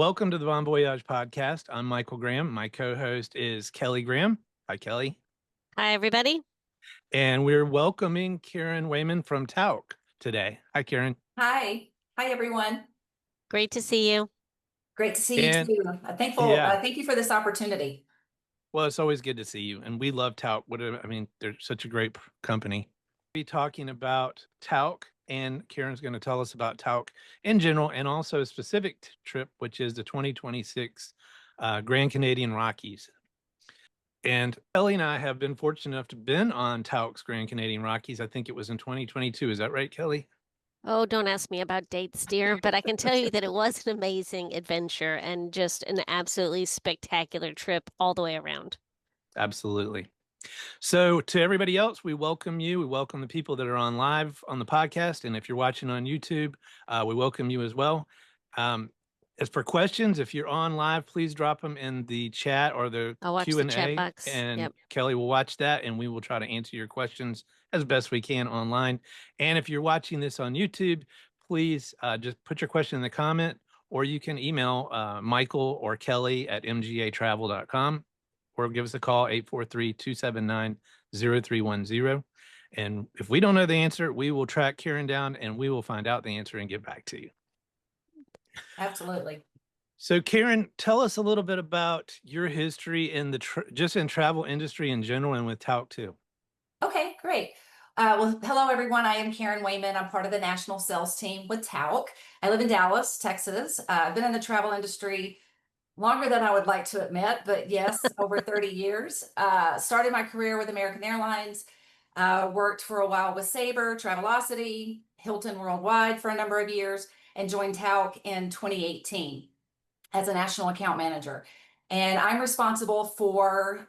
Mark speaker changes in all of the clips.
Speaker 1: welcome to the Bon Voyage podcast. I'm Michael Graham. My co-host is Kelly Graham. Hi, Kelly.
Speaker 2: Hi, everybody.
Speaker 1: And we're welcoming Karen Wayman from TAUCK today. Hi, Karen.
Speaker 3: Hi. Hi, everyone.
Speaker 2: Great to see you.
Speaker 3: Great to see you
Speaker 1: And
Speaker 3: too. Thank you for this opportunity.
Speaker 1: well, it's always good to see you. And we love TAUCK. They're such a great company. We'll be talking about TAUCK, and Karen's going to tell us about TAUCK in general and also a specific trip, which is the 2026 Grand Canadian Rockies. And Kelly and I have been fortunate enough to been on TAUCK's Grand Canadian Rockies. I think it was in 2022. Is that right, Kelly?
Speaker 2: Oh, don't ask me about dates, dear, but I can tell you that it was an amazing adventure and just an absolutely spectacular trip all the way around.
Speaker 1: Absolutely. So to everybody else, we welcome you. We welcome the people that are on live on the podcast. And if you're watching on YouTube, we welcome you as well. As for questions, if you're on live, please drop them in the chat or the
Speaker 2: I'll watch
Speaker 1: Q&A,
Speaker 2: the chat box.
Speaker 1: and
Speaker 2: Yep.
Speaker 1: Kelly will watch that, and we will try to answer your questions as best we can online. And if you're watching this on YouTube, please just put your question in the comment, or you can email Michael or Kelly at mgatravel.com, or give us a call, 843-279-0310. And if we don't know the answer, we will track Karen down and we will find out the answer and get back to you.
Speaker 3: Absolutely.
Speaker 1: So Karen, tell us a little bit about your history in the just in travel industry in general and with TAUCK too.
Speaker 3: Okay, great. Well, hello, everyone. I am Karen Wayman. I'm part of the national sales team with TAUCK. I live in Dallas, Texas. I've been in the travel industry longer than I would like to admit, but yes, over 30 years. Started my career with American Airlines, worked for a while with Sabre, Travelocity, Hilton Worldwide for a number of years, and joined TAUCK in 2018 as a national account manager. And I'm responsible for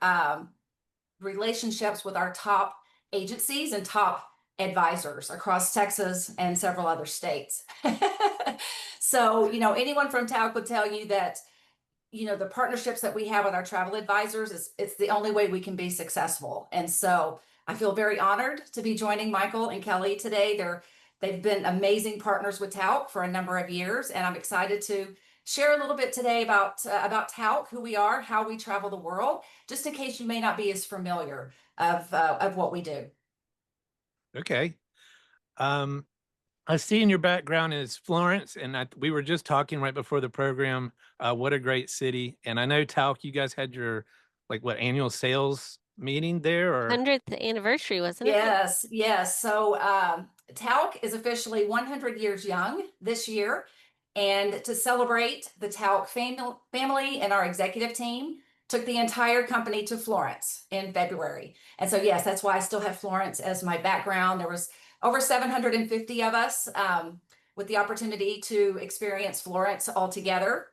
Speaker 3: relationships with our top agencies and top advisors across Texas and several other states. So, anyone from TAUCK would tell you that, the partnerships that we have with our travel advisors it's the only way we can be successful. And so I feel very honored to be joining Michael and Kelly today. They've been amazing partners with TAUCK for a number of years, and I'm excited to share a little bit today about TAUCK, who we are, how we travel the world, just in case you may not be as familiar of what we do.
Speaker 1: Okay. I see in your background is Florence, and we were just talking right before the program. What a great city! And I know TAUCK, you guys had your annual sales meeting there, or
Speaker 2: 100th anniversary, wasn't it?
Speaker 3: Yes. So TAUCK is officially 100 years young this year. And to celebrate, the TAUCK family and our executive team took the entire company to Florence in February. And so, yes, that's why I still have Florence as my background. There was over 750 of us with the opportunity to experience Florence all together.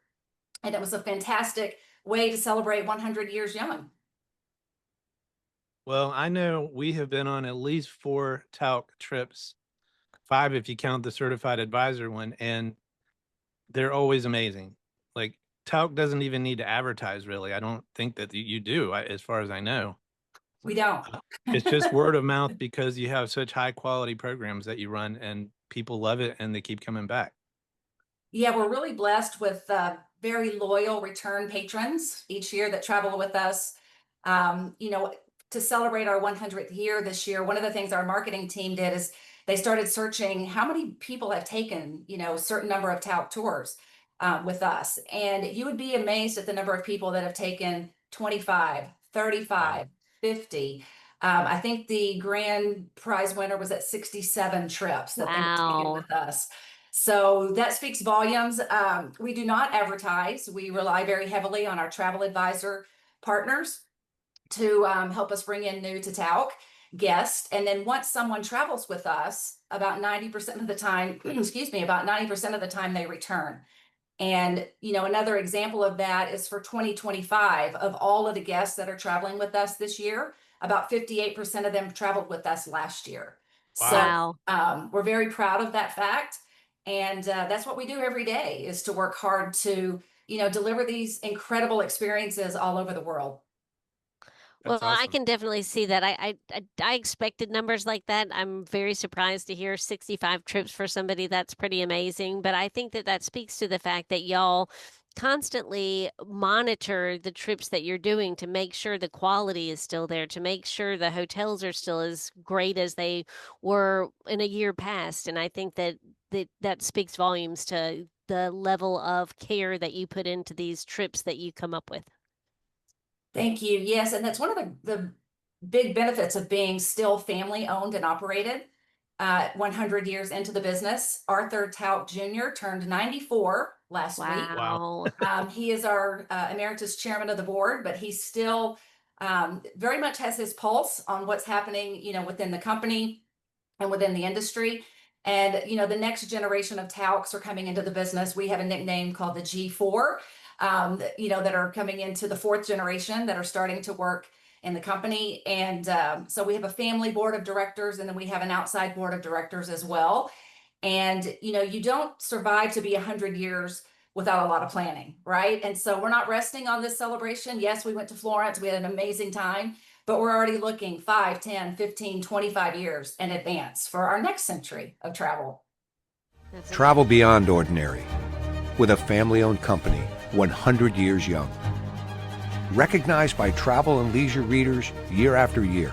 Speaker 3: And it was a fantastic way to celebrate 100 years young.
Speaker 1: Well, I know we have been on at least 4 TAUCK trips, 5 if you count the certified advisor one, and they're always amazing. Like TAUCK doesn't even need to advertise, really. I don't think that you do, as far as I know.
Speaker 3: We don't.
Speaker 1: It's just word of mouth because you have such high quality programs that you run, and people love it and they keep coming back.
Speaker 3: Yeah, we're really blessed with very loyal return patrons each year that travel with us. To celebrate our 100th year this year, one of the things our marketing team did is they started searching how many people have taken, a certain number of TAUCK tours with us. And you would be amazed at the number of people that have taken 25, 35,
Speaker 1: Wow.
Speaker 3: 50. I think the grand prize winner was at 67 trips that they were taking with us. So that speaks volumes. We do not advertise. We rely very heavily on our travel advisor partners to help us bring in new to TAUCK guests. And then once someone travels with us, about 90% of the time, about 90% of the time they return. And, another example of that is for 2025, of all of the guests that are traveling with us this year, about 58% of them traveled with us last year.
Speaker 2: Wow.
Speaker 3: So we're very proud of that fact. And that's what we do every day, is to work hard to, deliver these incredible experiences all over the world.
Speaker 2: Well,
Speaker 1: That's awesome.
Speaker 2: I can definitely see that. I expected numbers like that. I'm very surprised to hear 65 trips for somebody. That's pretty amazing. But I think that speaks to the fact that y'all constantly monitor the trips that you're doing to make sure the quality is still there, to make sure the hotels are still as great as they were in a year past. And I think that speaks volumes to the level of care that you put into these trips that you come up with.
Speaker 3: Thank you. Yes, and that's one of the big benefits of being still family owned and operated. 100 years into the business, Arthur TAUCK Jr. turned 94 last week.
Speaker 2: Wow.
Speaker 3: He is our emeritus chairman of the board, but he still very much has his pulse on what's happening, within the company and within the industry. And, the next generation of TAUCks are coming into the business. We have a nickname called the G4, that are coming into the fourth generation that are starting to work in the company. And so we have a family board of directors, and then we have an outside board of directors as well. And, you don't survive to be 100 years without a lot of planning, right? And so we're not resting on this celebration. Yes, we went to Florence. We had an amazing time, but we're already looking 5, 10, 15, 25 years in advance for our next century of travel.
Speaker 4: Travel beyond ordinary with a family-owned company 100 years young. Recognized by travel and leisure readers year after year.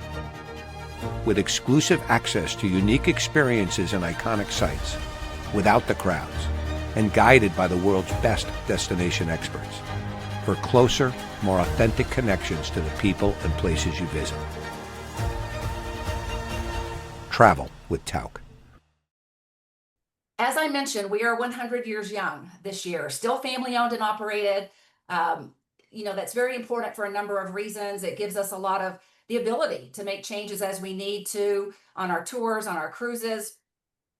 Speaker 4: With exclusive access to unique experiences and iconic sites, without the crowds, and guided by the world's best destination experts for closer, more authentic connections to the people and places you visit. Travel with TAUCK.
Speaker 3: As I mentioned, we are 100 years young this year, still family owned and operated. That's very important for a number of reasons. It gives us a lot of the ability to make changes as we need to on our tours, on our cruises,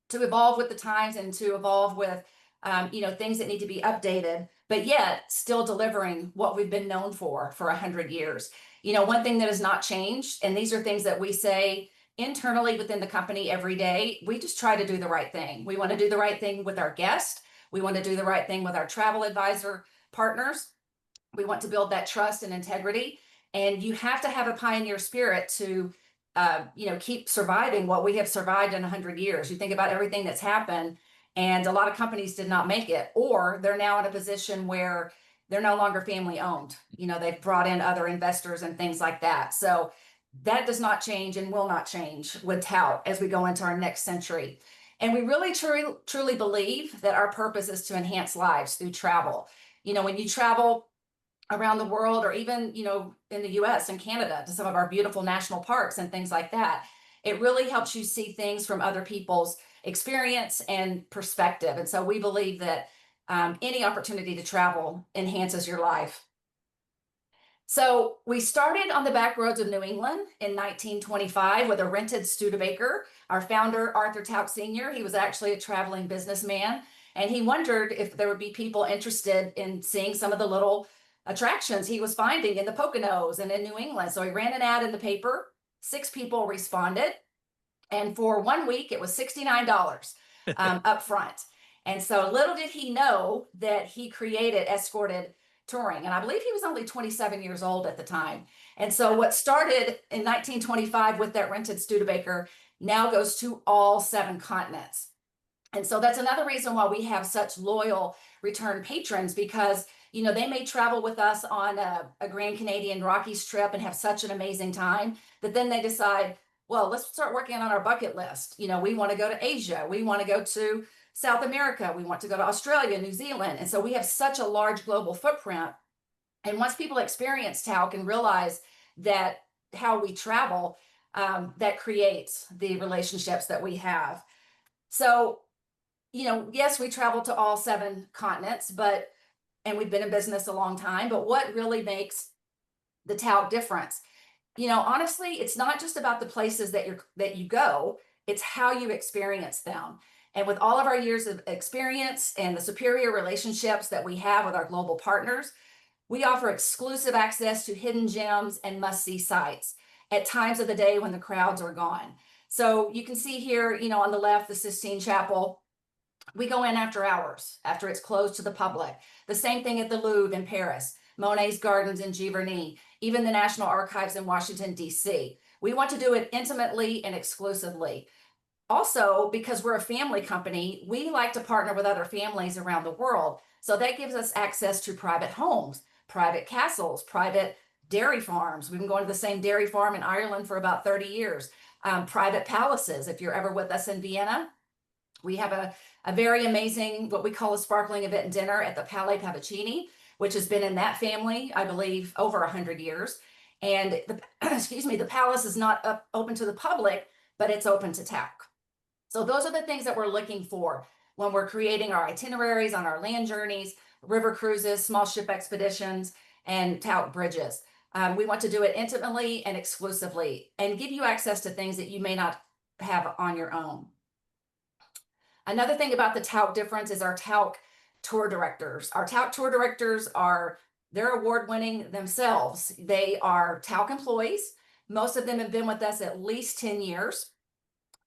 Speaker 3: to evolve with the times and to evolve with, things that need to be updated, but yet still delivering what we've been known for 100 years. One thing that has not changed, and these are things that we say internally within the company every day, we just try to do the right thing. We want to do the right thing with our guests. We want to do the right thing with our travel advisor partners. We want to build that trust and integrity. And you have to have a pioneer spirit to, keep surviving what we have survived in 100 years. You think about everything that's happened, and a lot of companies did not make it, or they're now in a position where they're no longer family owned. They've brought in other investors and things like that. So that does not change and will not change with TAUCK as we go into our next century. And we really truly believe that our purpose is to enhance lives through travel. When you travel around the world, or even, in the US and Canada to some of our beautiful national parks and things like that, it really helps you see things from other people's experience and perspective. And so we believe that any opportunity to travel enhances your life. So we started on the back roads of New England in 1925 with a rented Studebaker. Our founder, Arthur TAUCK Sr., he was actually a traveling businessman, and he wondered if there would be people interested in seeing some of the little attractions he was finding in the Poconos and in New England. So he ran an ad in the paper. 6 people responded. And for 1 week, it was $69 up front. And so little did he know that he created escorted touring. And I believe he was only 27 years old at the time. And so what started in 1925 with that rented Studebaker now goes to all 7 continents. And so that's another reason why we have such loyal return patrons, because they may travel with us on a Grand Canadian Rockies trip and have such an amazing time that then they decide, well, let's start working on our bucket list. We want to go to Asia. We want to go to South America. We want to go to Australia, New Zealand. And so we have such a large global footprint. And once people experience TAUCK and realize that how we travel, that creates the relationships that we have. So, yes, we travel to all 7 continents, and we've been in business a long time, but what really makes the TAUCK difference? Honestly, it's not just about the places that you go, it's how you experience them. And with all of our years of experience and the superior relationships that we have with our global partners, we offer exclusive access to hidden gems and must-see sites at times of the day when the crowds are gone. So you can see here, on the left, the Sistine Chapel. We go in after hours, after it's closed to the public. The same thing at the Louvre in Paris, Monet's Gardens in Giverny, even the National Archives in Washington, D.C. We want to do it intimately and exclusively. Also, because we're a family company, we like to partner with other families around the world. So that gives us access to private homes, private castles, private dairy farms. We've been going to the same dairy farm in Ireland for about 30 years. Private palaces. If you're ever with us in Vienna, we have a very amazing, what we call a sparkling event dinner at the Palais Pavaccini, which has been in that family, I believe, over 100 years. And the, excuse me, the palace is not open to the public, but it's open to TAUCK. So those are the things that we're looking for when we're creating our itineraries on our land journeys, river cruises, small ship expeditions, and TAUCK bridges. We want to do it intimately and exclusively and give you access to things that you may not have on your own. Another thing about the TAUCK difference is our TAUCK tour directors. Our TAUCK tour directors they're award-winning themselves. They are TAUCK employees. Most of them have been with us at least 10 years.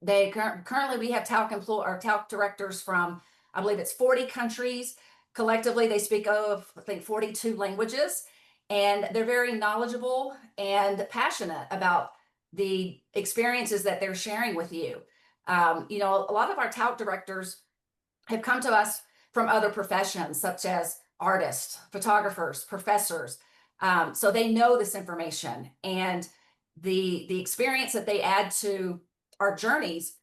Speaker 3: Currently we have TAUCK directors from, I believe it's 40 countries. Collectively, they speak of, I think, 42 languages, and they're very knowledgeable and passionate about the experiences that they're sharing with you. You know, a lot of our TAUCK directors have come to us from other professions, such as artists, photographers, professors. So they know this information, and the experience that they add to our journeys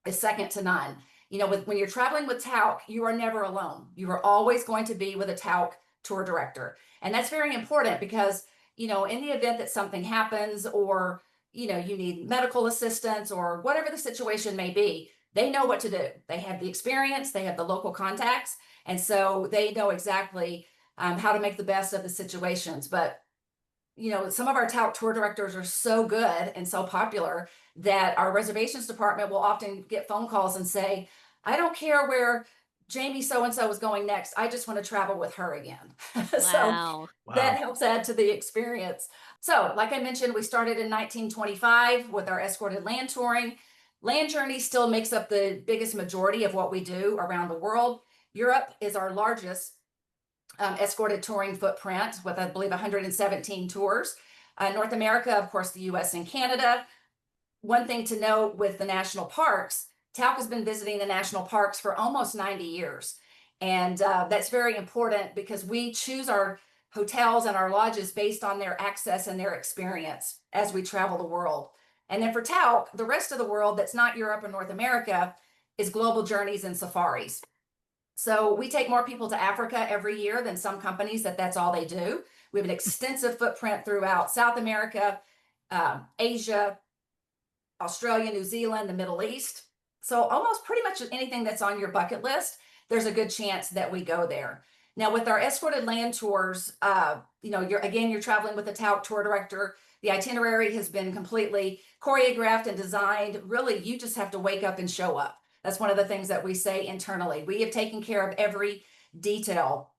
Speaker 3: is second to none. You know, when you're traveling with TAUCK, you are never alone. You are always going to be with a TAUCK tour director. And that's very important because, you know, in the event that something happens, or, you know, you need medical assistance or whatever the situation may be, they know what to do. They have the experience, they have the local contacts, and so they know exactly how to make the best of the situations. But you know, some of our TAUCK tour directors are so good and so popular that our reservations department will often get phone calls and say, I don't care where Jamie so-and-so is going next. I just want to travel with her again. So
Speaker 2: Wow.
Speaker 3: that helps add to the experience. So like I mentioned, we started in 1925 with our escorted land touring. Land journey still makes up the biggest majority of what we do around the world. Europe is our largest escorted touring footprint with, I believe, 117 tours. North America, of course, the US and Canada. One thing to note with the national parks, TAUCK has been visiting the national parks for almost 90 years. And that's very important because we choose our hotels and our lodges based on their access and their experience as we travel the world. And then for TAUCK, the rest of the world that's not Europe or North America is global journeys and safaris. So we take more people to Africa every year than some companies that's all they do. We have an extensive footprint throughout South America, Asia, Australia, New Zealand, the Middle East. So almost pretty much anything that's on your bucket list, there's a good chance that we go there. Now with our escorted land tours, you know, you're traveling with a TAUCK tour director. The itinerary has been completely choreographed and designed. Really, you just have to wake up and show up. That's one of the things that we say internally. We have taken care of every detail.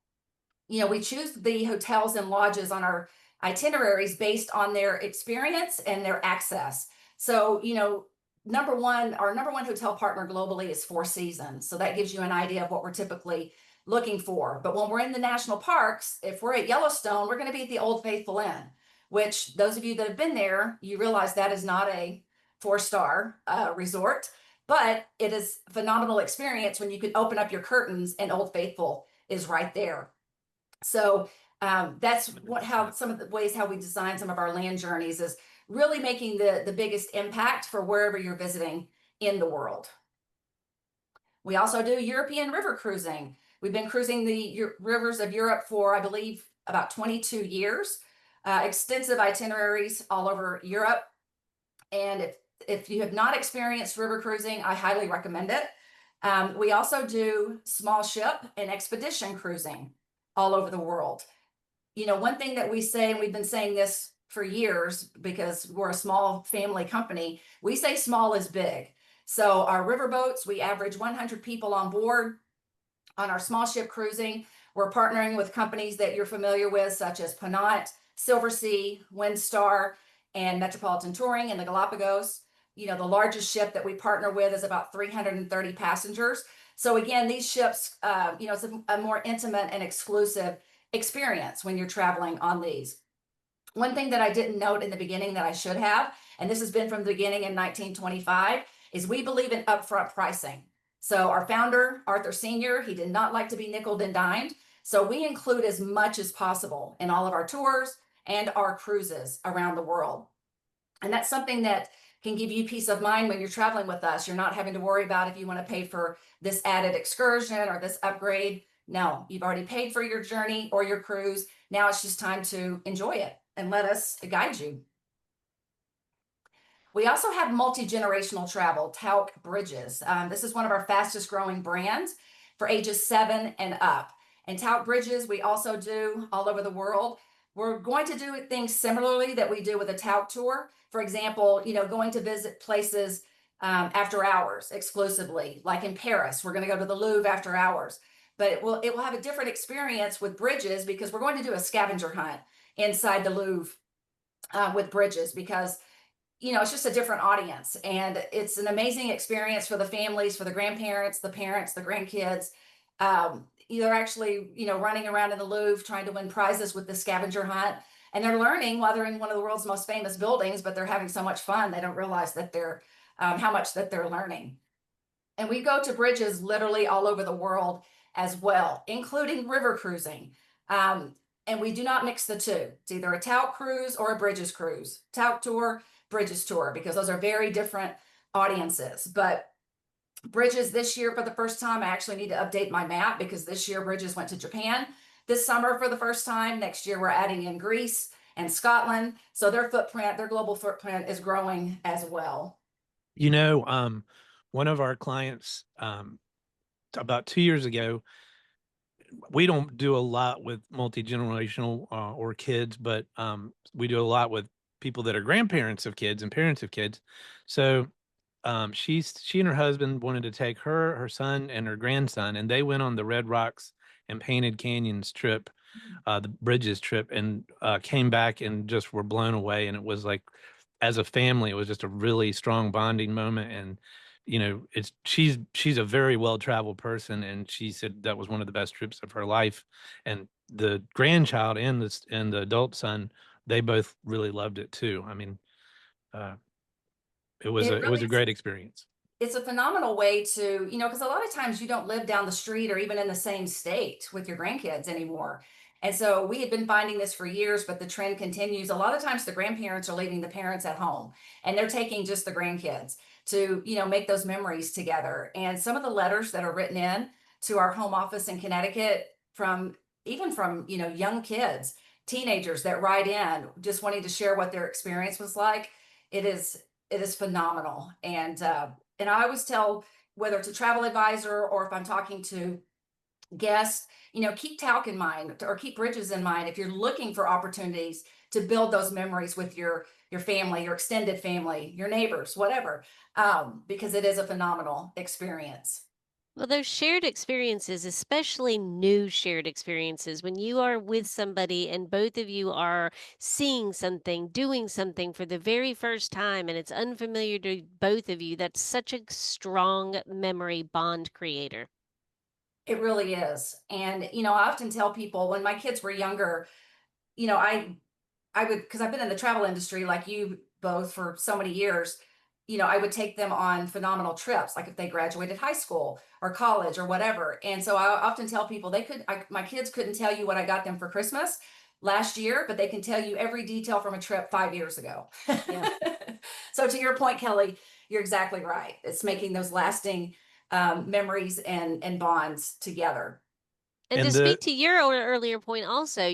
Speaker 3: You know, we choose the hotels and lodges on our itineraries based on their experience and their access. So, you know, our number one hotel partner globally is Four Seasons. So that gives you an idea of what we're typically looking for. But when we're in the national parks, if we're at Yellowstone, we're going to be at the Old Faithful Inn, which those of you that have been there, you realize that is not a 4-star resort. But it is a phenomenal experience when you can open up your curtains and Old Faithful is right there. So that's some of the ways how we design some of our land journeys is really making the biggest impact for wherever you're visiting in the world. We also do European river cruising. We've been cruising the rivers of Europe for, I believe, about 22 years. Extensive itineraries all over Europe. And if you have not experienced river cruising, I highly recommend it. We also do small ship and expedition cruising all over the world. You know, one thing that we say, and we've been saying this for years because we're a small family company, we say small is big. So our river boats, we average 100 people on board. On our small ship cruising, we're partnering with companies that you're familiar with, such as Ponant, Silversea, Windstar, and Metropolitan Touring in the Galapagos. You know, the largest ship that we partner with is about 330 passengers. So again, these ships, you know, it's a more intimate and exclusive experience when you're traveling on these. One thing that I didn't note in the beginning that I should have, and this has been from the beginning in 1925, is we believe in upfront pricing. So our founder, Arthur Sr., he did not like to be nickeled and dimed. So we include as much as possible in all of our tours and our cruises around the world. And that's something that can give you peace of mind when you're traveling with us. You're not having to worry about if you want to pay for this added excursion or this upgrade. No, you've already paid for your journey or your cruise. Now it's just time to enjoy it and let us guide you. We also have multi-generational travel, TAUCK Bridges. This is one of our fastest growing brands for ages 7 and up. And TAUCK Bridges, we also do all over the world. We're going to do things similarly that we do with a TAUCK tour. For example, going to visit places after hours exclusively, like in Paris. We're going to go to the Louvre after hours. But it will have a different experience with Bridges because we're going to do a scavenger hunt inside the Louvre with Bridges because it's just a different audience, and it's an amazing experience for the families, for the grandparents, the parents, the grandkids. They're actually, running around in the Louvre trying to win prizes with the scavenger hunt, and they're learning while they're in one of the world's most famous buildings, but they're having so much fun. They don't realize that they're, how much that they're learning. And we go to Bridges literally all over the world as well, including river cruising. And we do not mix the two. It's either a TAUCK cruise or a Bridges cruise. TAUCK tour, Bridges tour, because those are very different audiences. But Bridges this year, for the first time, I actually need to update my map because this year Bridges went to Japan this summer for the first time. Next year, we're adding in Greece and Scotland. So their global footprint is growing as well.
Speaker 1: One of our clients, about 2 years ago, we don't do a lot with multi-generational or kids, but we do a lot with people that are grandparents of kids and parents of kids. So she and her husband wanted to take her son and her grandson, and they went on the Red Rocks and Painted Canyons trip, the Bridges trip, and came back and just were blown away. And it was like, as a family, it was just a really strong bonding moment. And she's a very well-traveled person, and she said that was one of the best trips of her life. And the grandchild and the adult son, they both really loved it too. I mean, it was a great experience.
Speaker 3: It's a phenomenal way to, because a lot of times you don't live down the street or even in the same state with your grandkids anymore. And so we had been finding this for years, but the trend continues. A lot of times the grandparents are leaving the parents at home and they're taking just the grandkids to, make those memories together. And some of the letters that are written in to our home office in Connecticut from young kids, teenagers that write in just wanting to share what their experience was like. It is phenomenal. And I always tell, whether it's a travel advisor or if I'm talking to guests, keep TAUCK in mind or keep Bridges in mind if you're looking for opportunities to build those memories with your family, your extended family, your neighbors, whatever, because it is a phenomenal experience.
Speaker 2: Well, those shared experiences, especially new shared experiences, when you are with somebody and both of you are seeing something, doing something for the very first time, and it's unfamiliar to both of you, that's such a strong memory bond creator.
Speaker 3: It really is. And, I often tell people when my kids were younger, I would, because I've been in the travel industry like you both for so many years, I would take them on phenomenal trips, like if they graduated high school or college or whatever. And so I often tell people my kids couldn't tell you what I got them for Christmas last year, but they can tell you every detail from a trip 5 years ago.
Speaker 2: Yeah.
Speaker 3: So to your point, Kelly, you're exactly right. It's making those lasting memories and bonds together.
Speaker 2: And
Speaker 1: And
Speaker 2: to speak to your earlier point also,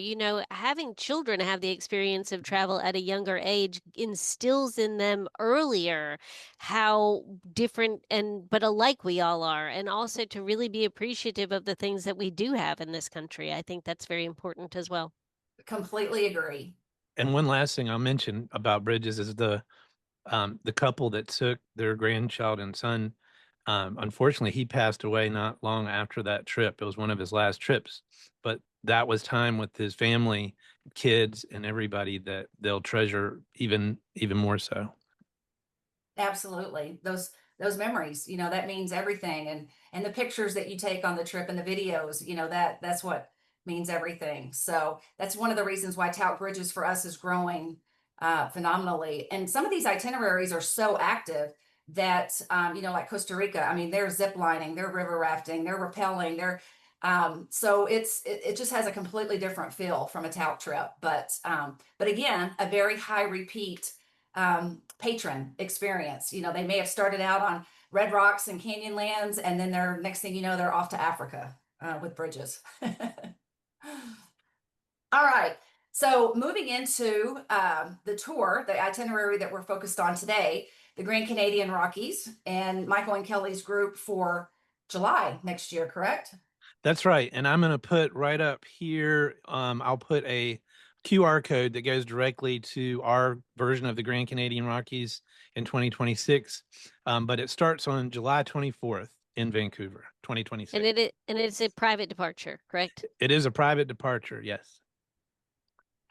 Speaker 2: having children have the experience of travel at a younger age instills in them earlier how different but alike we all are, and also to really be appreciative of the things that we do have in this country. I think that's very important as well.
Speaker 3: Completely agree.
Speaker 1: And one last thing I'll mention about Bridges is the couple that took their grandchild and son. Unfortunately, he passed away not long after that trip. It was one of his last trips, but that was time with his family, kids, and everybody that they'll treasure even more so.
Speaker 3: Absolutely. Those memories, that means everything. And the pictures that you take on the trip and the videos, that's what means everything. So that's one of the reasons why TAUCK Bridges for us is growing phenomenally. And some of these itineraries are so active that, like Costa Rica, I mean, they're zip lining, they're river rafting, they're rappelling, so it just has a completely different feel from a TAUCK trip. But again, a very high repeat patron experience. They may have started out on Red Rocks and Canyonlands, and then next thing you know, they're off to Africa with bridges. All right. So moving into the tour, the itinerary that we're focused on today, the Grand Canadian Rockies, and Michael and Kelly's group for July next year, correct?
Speaker 1: That's right. And I'm going to put right up here, I'll put a QR code that goes directly to our version of the Grand Canadian Rockies in 2026. But it starts on July 24th in Vancouver, 2026.
Speaker 2: And it's a private departure, correct?
Speaker 1: It is a private departure, yes.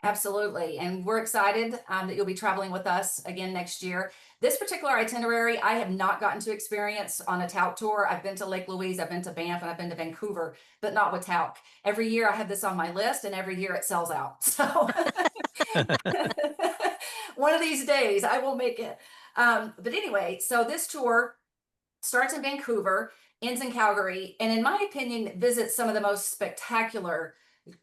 Speaker 3: Absolutely. And we're excited that you'll be traveling with us again next year. This particular itinerary, I have not gotten to experience on a TAUCK tour. I've been to Lake Louise, I've been to Banff, and I've been to Vancouver, but not with TAUCK. Every year I have this on my list, and every year it sells out. So one of these days I will make it. But anyway, so this tour starts in Vancouver, ends in Calgary, and in my opinion, visits some of the most spectacular,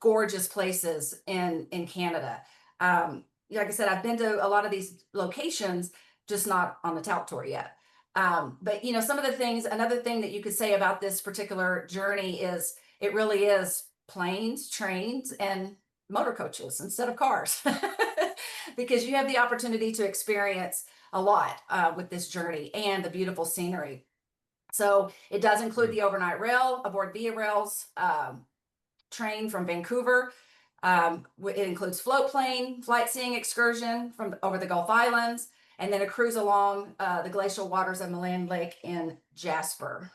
Speaker 3: gorgeous places in Canada. Like I said, I've been to a lot of these locations, just not on the TAUCK tour yet. But some of the things, another thing that you could say about this particular journey is it really is planes, trains, and motor coaches instead of cars, because you have the opportunity to experience a lot with this journey and the beautiful scenery. So it does include the overnight rail aboard Via Rail's train from Vancouver. It includes float plane, flight seeing excursion from over the Gulf Islands, and then a cruise along the glacial waters of Milan Lake in Jasper.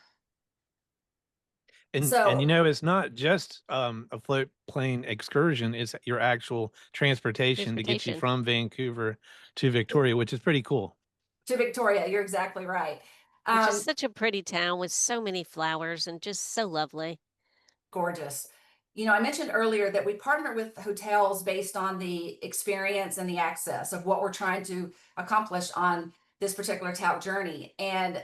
Speaker 1: And it's not just a float plane excursion, it's your actual transportation to get you from Vancouver to Victoria, which is pretty cool.
Speaker 3: To Victoria, you're exactly right.
Speaker 2: Which is such a pretty town with so many flowers and just so lovely.
Speaker 3: Gorgeous. I mentioned earlier that we partner with hotels based on the experience and the access of what we're trying to accomplish on this particular TAUCK journey. And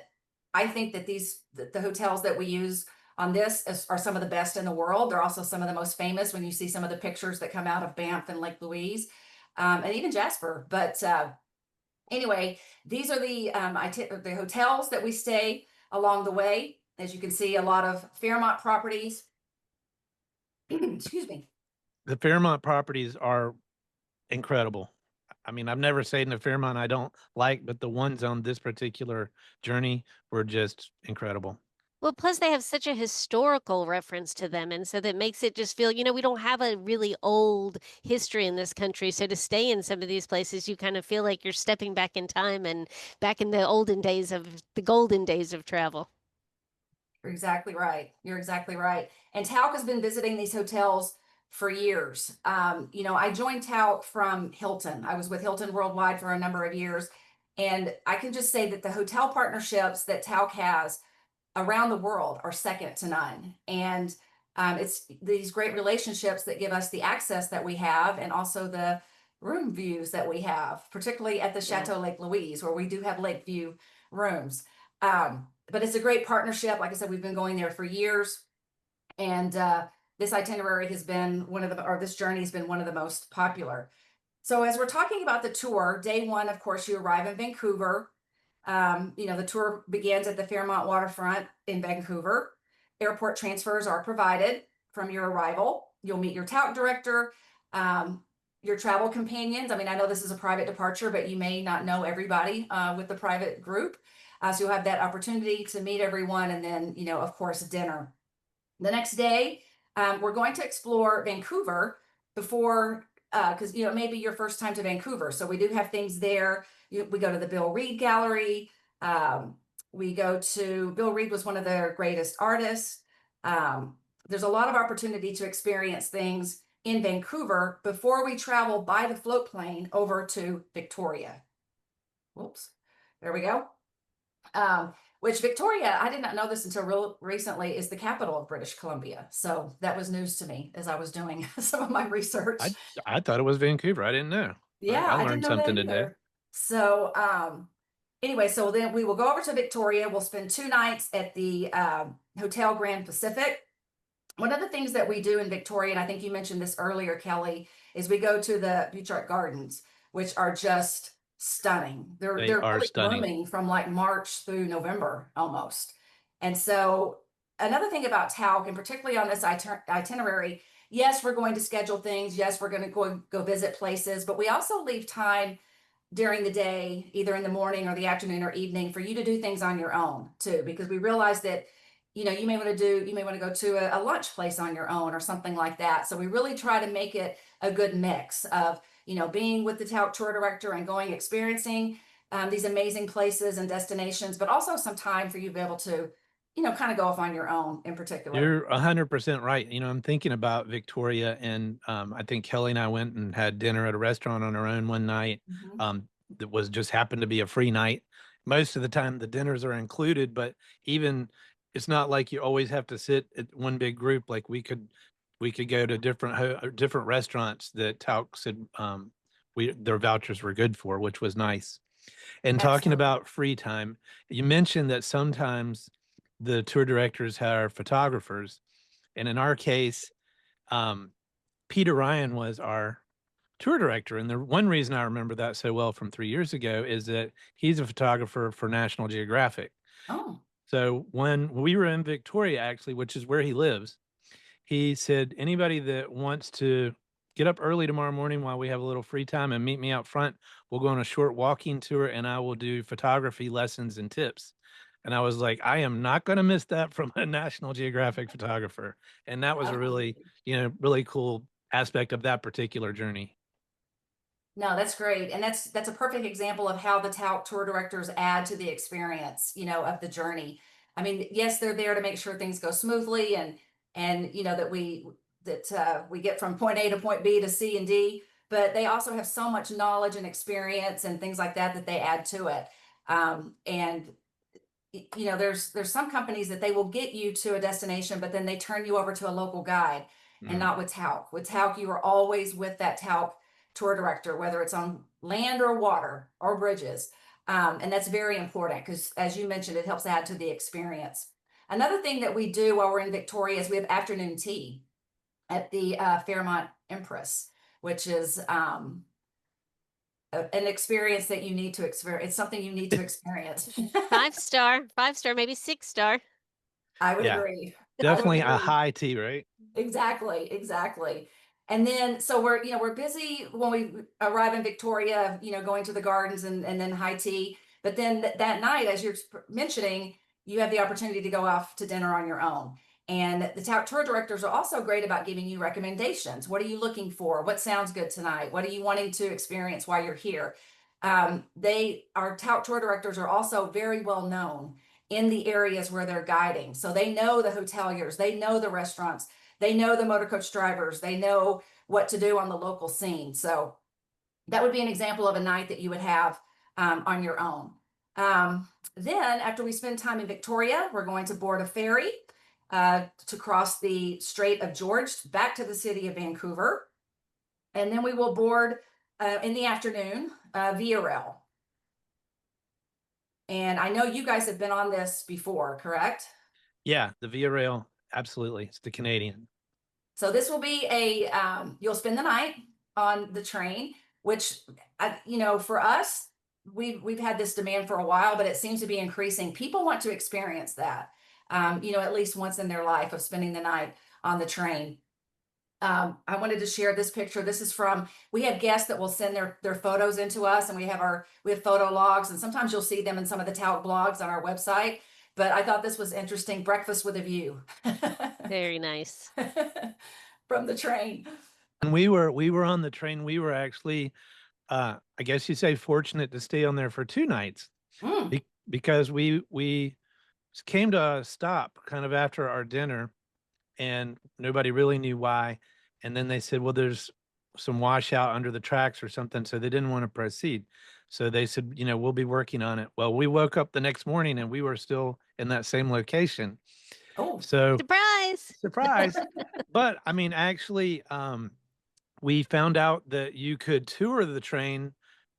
Speaker 3: I think that the hotels that we use on this are some of the best in the world. They're also some of the most famous when you see some of the pictures that come out of Banff and Lake Louise, and even Jasper. But anyway, these are the hotels that we stay along the way. As you can see, a lot of Fairmont properties. Excuse me.
Speaker 1: The Fairmont properties are incredible. I mean, I've never stayed in a Fairmont I don't like, but the ones on this particular journey were just incredible.
Speaker 2: Well, plus they have such a historical reference to them, and so that makes it just feel, we don't have a really old history in this country. So to stay in some of these places, you kind of feel like you're stepping back in time and back in the golden days of travel.
Speaker 3: You're exactly right. You're exactly right. And TAUCK has been visiting these hotels for years. I joined TAUCK from Hilton. I was with Hilton Worldwide for a number of years. And I can just say that the hotel partnerships that TAUCK has around the world are second to none. And it's these great relationships that give us the access that we have, and also the room views that we have, particularly at the Chateau Lake Louise, where we do have lake view rooms. But it's a great partnership. Like I said, we've been going there for years. And this itinerary has been this journey has been one of the most popular. So as we're talking about the tour, day one, of course, you arrive in Vancouver. The tour begins at the Fairmont waterfront in Vancouver. Airport transfers are provided from your arrival. You'll meet your TAUCK director, your travel companions. I mean, I know this is a private departure, but you may not know everybody with the private group. So you'll have that opportunity to meet everyone, and then, of course, dinner. The next day, we're going to explore Vancouver before, because, it may be your first time to Vancouver. So we do have things there. We go to the Bill Reed Gallery. Bill Reed was one of their greatest artists. There's a lot of opportunity to experience things in Vancouver before we travel by the float plane over to Victoria. Whoops, there we go. Which Victoria, I did not know this until real recently, is the capital of British Columbia. So that was news to me as I was doing some of my research.
Speaker 1: I thought it was Vancouver. I didn't know.
Speaker 3: Yeah,
Speaker 1: I learned something today.
Speaker 3: So anyway, so then we will go over to Victoria. We'll spend 2 nights at the Hotel Grand Pacific. One of the things that we do in Victoria, and I think you mentioned this earlier, Kelly, is we go to the Butchart Gardens, which are just stunning. They're
Speaker 1: are
Speaker 3: really
Speaker 1: stunning.
Speaker 3: blooming from like March through November almost. And so another thing about TAUCK, and particularly on this itinerary, yes, we're going to schedule things. Yes, we're going to go visit places, but we also leave time during the day, either in the morning or the afternoon or evening, for you to do things on your own too, because we realize that, you know, you may want to go to a lunch place on your own or something like that. So we really try to make it a good mix of, you know, being with the TAUCK tour director and going experiencing these amazing places and destinations, but also some time for you to be able to, you know, kind of go off on your own in particular.
Speaker 1: You're 100% right. You know, I'm thinking about Victoria, and I think Kelly and I went and had dinner at a restaurant on our own one night. That was just happened to be a free night. Most of the time, the dinners are included, but even it's not like you always have to sit at one big group. Like we could go to different restaurants that TAUCK said their vouchers were good for, which was nice. And talking
Speaker 3: Absolutely.
Speaker 1: about free time, you mentioned that sometimes the tour directors hire photographers. And in our case, Peter Ryan was our tour director. And the one reason I remember that so well from 3 years ago is that he's a photographer for National Geographic.
Speaker 3: Oh,
Speaker 1: So when we were in Victoria, actually, which is where he lives, he said, anybody that wants to get up early tomorrow morning while we have a little free time and meet me out front, we'll go on a short walking tour and I will do photography lessons and tips. And I was like, I am not going to miss that from a National Geographic photographer. And that was a really,
Speaker 3: absolutely.
Speaker 1: really cool aspect of that particular journey.
Speaker 3: No, that's great. And that's a perfect example of how the TAUCK tour directors add to the experience, you know, of the journey. I mean, yes, they're there to make sure things go smoothly and you know that we get from point A to point B to C and D, but they also have so much knowledge and experience and things like that that they add to it. And you know, there's some companies that they will get you to a destination, but then they turn you over to a local guide, and not with TAUCK. With TAUCK, you are always with that TAUCK tour director, whether it's on land or water or bridges. And that's very important because, as you mentioned, it helps add to the experience. Another thing that we do while we're in Victoria is we have afternoon tea at the Fairmont Empress, which is an experience that you need to experience. It's something you need to experience.
Speaker 2: 5-star, 5-star, maybe 6-star.
Speaker 3: I would
Speaker 1: Yeah,
Speaker 3: agree.
Speaker 1: definitely a high tea, right?
Speaker 3: Exactly, exactly. And then, so we're busy when we arrive in Victoria, you know, going to the gardens and then high tea. But then that night, as you're mentioning, you have the opportunity to go off to dinner on your own. And the tour directors are also great about giving you recommendations. What are you looking for? What sounds good tonight? What are you wanting to experience while you're here? Our TAUCK tour directors are also very well known in the areas where they're guiding. So they know the hoteliers, they know the restaurants, they know the motor coach drivers, they know what to do on the local scene. So that would be an example of a night that you would have on your own. Then after we spend time in Victoria, we're going to board a ferry to cross the Strait of George back to the city of Vancouver. And then we will board in the afternoon Via Rail. And I know you guys have been on this before, correct?
Speaker 1: Yeah, the Via Rail, absolutely. It's the Canadian.
Speaker 3: So this will be you'll spend the night on the train, which, you know, for us, we've had this demand for a while, but it seems to be increasing. People want to experience that, you know, at least once in their life of spending the night on the train. I wanted to share this picture. This is we have guests that will send their photos into us, and we have photo logs, and sometimes you'll see them in some of the TAUCK blogs on our website. But I thought this was interesting. Breakfast with a view.
Speaker 2: Very nice.
Speaker 3: From the train.
Speaker 1: And we were on the train. We were actually, I guess you say, fortunate to stay on there for 2 nights because we came to a stop kind of after our dinner, and nobody really knew why. And then they said, well, there's some washout under the tracks or something, so they didn't want to proceed. So they said, you know, we'll be working on it. Well, we woke up the next morning and we were still in that same location.
Speaker 3: Oh,
Speaker 1: So
Speaker 2: surprise.
Speaker 1: But I mean, actually, we found out that you could tour the train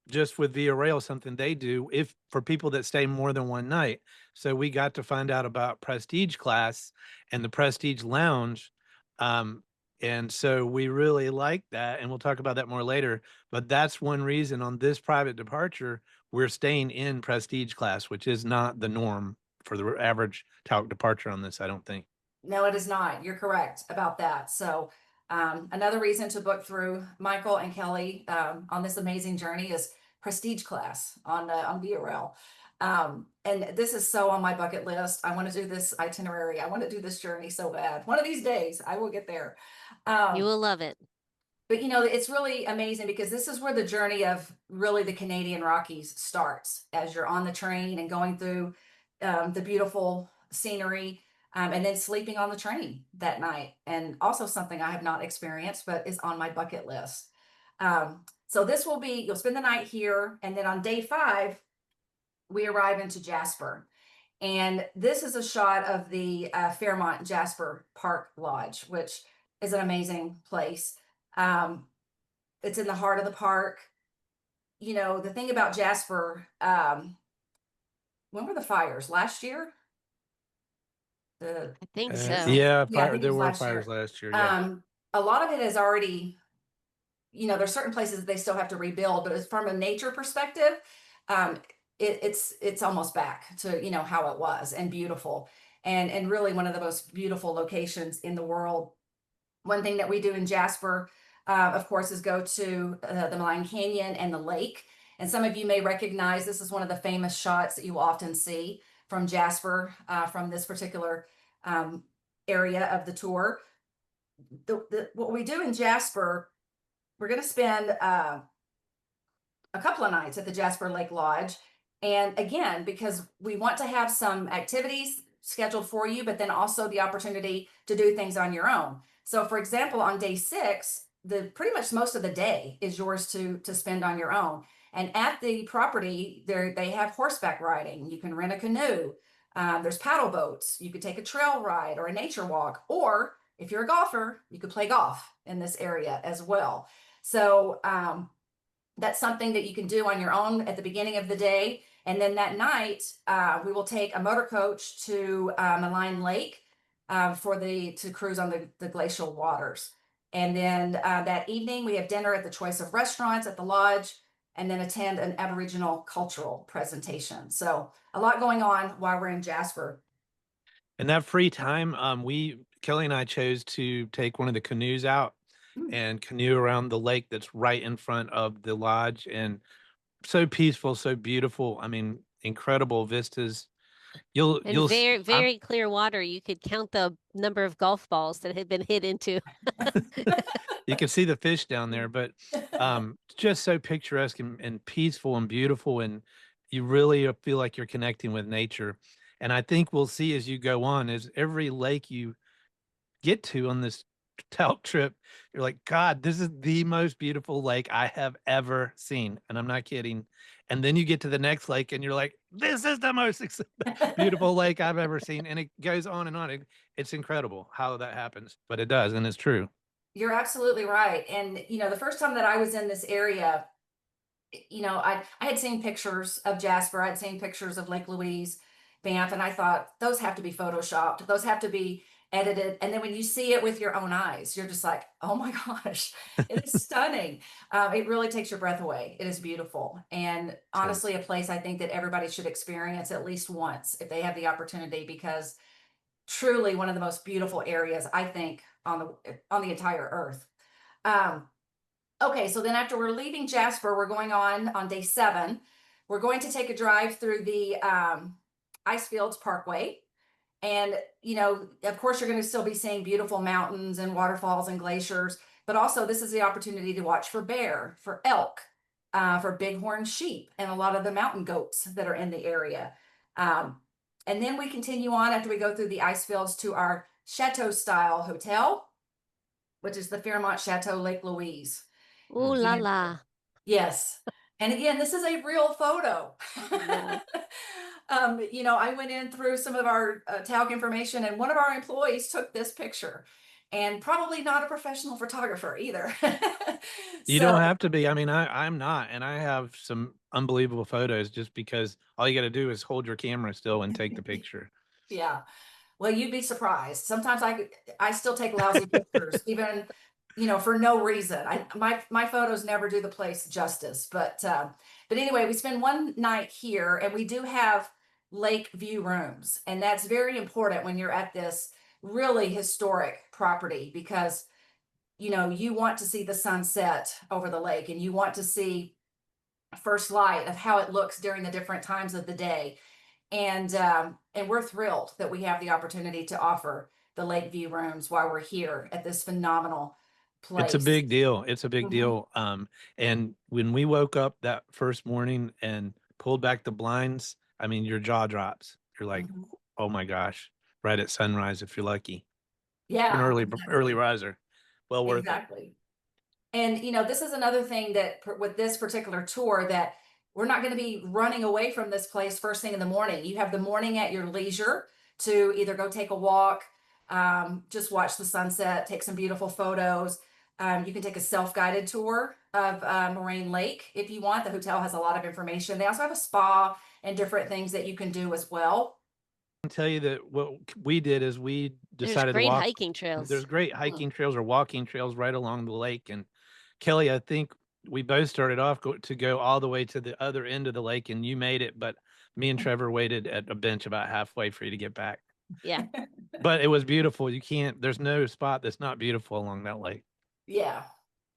Speaker 1: just with Via Rail, something they do if for people that stay more than one night. So we got to find out about Prestige class and the Prestige Lounge. And so we really like that. And we'll talk about that more later. But that's one reason on this private departure, we're staying in Prestige class, which is not the norm for the average TAUCK departure on this, I don't think.
Speaker 3: No, it is not. You're correct about that. So another reason to book through Michael and Kelly on this amazing journey is Prestige class on Via Rail. And this is so on my bucket list. I want to do this itinerary. I want to do this journey so bad. One of these days I will get there.
Speaker 2: You will love it.
Speaker 3: But you know, it's really amazing because this is where the journey of really the Canadian Rockies starts as you're on the train and going through the beautiful scenery and then sleeping on the train that night. And also something I have not experienced, but is on my bucket list. So this will be, you'll spend the night here. And then on day 5, we arrive into Jasper. And this is a shot of the Fairmont Jasper Park Lodge, which is an amazing place. It's in the heart of the park. You know, the thing about Jasper, when were the fires? Last year?
Speaker 2: I think so.
Speaker 1: Yeah,
Speaker 3: I think it
Speaker 1: there
Speaker 3: was
Speaker 1: were
Speaker 3: last year.
Speaker 1: fires last year. Yeah.
Speaker 3: A lot of it is already, you know, there's certain places that they still have to rebuild, but it's from a nature perspective, it's almost back to, you know, how it was and beautiful and really one of the most beautiful locations in the world. One thing that we do in Jasper, of course, is go to the Malign Canyon and the lake. And some of you may recognize this is one of the famous shots that you will often see from Jasper, from this particular area of the tour. What we do in Jasper, we're going to spend a couple of nights at the Jasper Lake Lodge. And again, because we want to have some activities scheduled for you, but then also the opportunity to do things on your own. So for example, on day 6, pretty much most of the day is yours to spend on your own. And at the property, they have horseback riding. You can rent a canoe. There's paddle boats. You could take a trail ride or a nature walk. Or if you're a golfer, you could play golf in this area as well. So that's something that you can do on your own at the beginning of the day. And then that night, we will take a motor coach to Malign Lake to cruise on the glacial waters. And then that evening, we have dinner at the choice of restaurants at the lodge, and then attend an Aboriginal cultural presentation. So a lot going on while we're in Jasper.
Speaker 1: And that free time, Kelly and I chose to take one of the canoes out and canoe around the lake that's right in front of the lodge, and so peaceful, so beautiful. I mean, incredible vistas. You'll
Speaker 2: Very clear water. You could count the number of golf balls that had been hit into.
Speaker 1: You can see the fish down there, but just so picturesque and peaceful and beautiful, and you really feel like you're connecting with nature. And I think we'll see as you go on, is every lake you get to on this TAUCK trip, you're like, God, this is the most beautiful lake I have ever seen. And I'm not kidding. And then you get to the next lake and you're like, this is the most beautiful lake I've ever seen. And it goes on and on. It's incredible how that happens, but it does. And it's true.
Speaker 3: You're absolutely right. And, you know, the first time that I was in this area, you know, I had seen pictures of Jasper. I'd seen pictures of Lake Louise, Banff, and I thought those have to be photoshopped. Those have to be edited. And then when you see it with your own eyes, you're just like, oh my gosh, it is stunning. It really takes your breath away. It is beautiful. And honestly, a place I think that everybody should experience at least once if they have the opportunity, because truly one of the most beautiful areas, I think, on the entire earth. Okay, so then after we're leaving Jasper, we're going on day 7. We're going to take a drive through the Icefields Parkway. And, you know, of course, you're going to still be seeing beautiful mountains and waterfalls and glaciers, but also this is the opportunity to watch for bear, for elk, for bighorn sheep, and a lot of the mountain goats that are in the area. And then we continue on after we go through the Icefields to our chateau-style hotel, which is the Fairmont Chateau Lake Louise.
Speaker 2: Ooh la la.
Speaker 3: Yes. And again, this is a real photo.
Speaker 2: Yeah.
Speaker 3: You know, I went in through some of our TAUCK information, and one of our employees took this picture. and probably not a professional photographer either.
Speaker 1: You don't
Speaker 3: So
Speaker 1: have to be. I mean, I'm not, and I have some unbelievable photos just because all you got to do is hold your camera still and take the picture.
Speaker 3: yeah. Well, you'd be surprised. Sometimes I still take lousy pictures, even, for no reason. My photos never do the place justice. But anyway, we spend one night here, and we do have lake view rooms, and that's very important when you're at this really historic property because you want to see the sunset over the lake, and you want to see first light of how it looks during the different times of the day. And we're thrilled that we have the opportunity to offer the Lakeview rooms while we're here at this phenomenal
Speaker 1: It's a
Speaker 3: place.
Speaker 1: big deal. It's a big
Speaker 3: Mhm.
Speaker 1: deal. And when we woke up that first morning and pulled back the blinds, I mean, your jaw drops. You're like,
Speaker 3: Mhm.
Speaker 1: oh my gosh, right at sunrise if you're lucky. You're an
Speaker 3: Yeah,
Speaker 1: early
Speaker 3: exactly.
Speaker 1: riser. Well worth it.
Speaker 3: Exactly. And this is another thing that with this particular tour that we're not going to be running away from this place first thing in the morning. You have the morning at your leisure to either go take a walk, just watch the sunset, take some beautiful photos. You can take a self-guided tour of Moraine Lake if you want. The hotel has a lot of information. They also have a spa and different things that you can do as well.
Speaker 1: I can tell you that what we did is we
Speaker 2: There's
Speaker 1: decided to
Speaker 2: great
Speaker 1: walk.
Speaker 2: hiking trails.
Speaker 1: There's great
Speaker 3: Hmm.
Speaker 1: hiking trails or walking trails right along the lake. And Kelly, I think we both started off to go all the way to the other end of the lake, and you made it, but me and Trevor waited at a bench about halfway for you to get back.
Speaker 2: Yeah.
Speaker 1: But it was beautiful. You can't. There's no spot that's not beautiful along that lake.
Speaker 3: Yeah,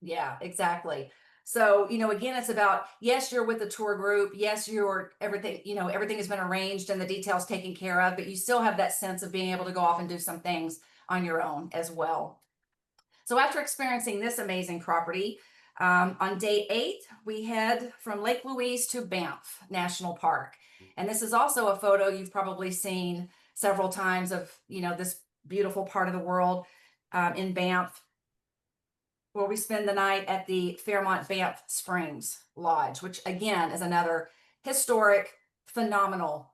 Speaker 3: yeah, exactly. So, again, it's about, yes, you're with the tour group. Yes, you're everything, everything has been arranged and the details taken care of, but you still have that sense of being able to go off and do some things on your own as well. So after experiencing this amazing property, on day 8, we head from Lake Louise to Banff National Park. And this is also a photo you've probably seen several times of, this beautiful part of the world in Banff, where we spend the night at the Fairmont Banff Springs Lodge, which again is another historic, phenomenal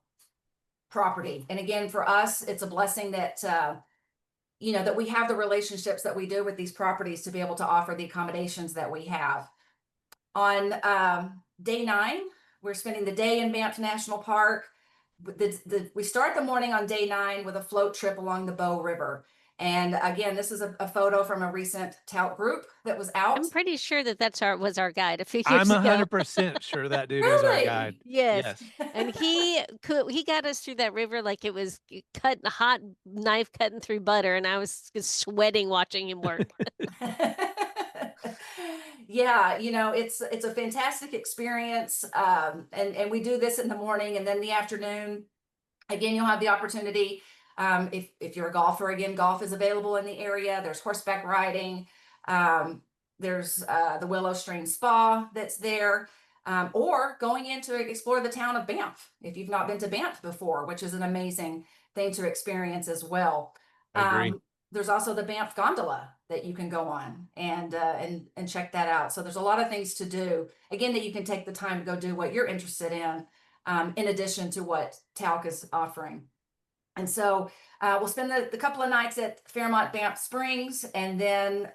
Speaker 3: property. And again, for us, it's a blessing that that we have the relationships that we do with these properties to be able to offer the accommodations that we have. On day 9, we're spending the day in Banff National Park. We start the morning on day 9 with a float trip along the Bow River. And again, this is a photo from a recent TAUCK group that was
Speaker 2: I'm
Speaker 3: out.
Speaker 2: pretty sure that was our guide a few
Speaker 1: I'm
Speaker 2: years ago.
Speaker 1: 100% sure that dude is our guide.
Speaker 3: Really?
Speaker 2: Yes.
Speaker 1: Yes.
Speaker 2: And he got us through that river like it was cut hot knife cutting through butter, and I was sweating watching him work.
Speaker 3: Yeah, it's a fantastic experience. And we do this in the morning, and then the afternoon, again, you'll have the opportunity. If you're a golfer, again, golf is available in the area. There's horseback riding. Um, there's the Willow Stream Spa that's there. Or going in to explore the town of Banff if you've not been to Banff before, which is an amazing thing to experience as well.
Speaker 1: I agree.
Speaker 3: There's also the Banff gondola that you can go on and check that out. So there's a lot of things to do. Again, that you can take the time to go do what you're interested in addition to what TAUCK is offering. And so we'll spend the couple of nights at Fairmont Banff Springs, and then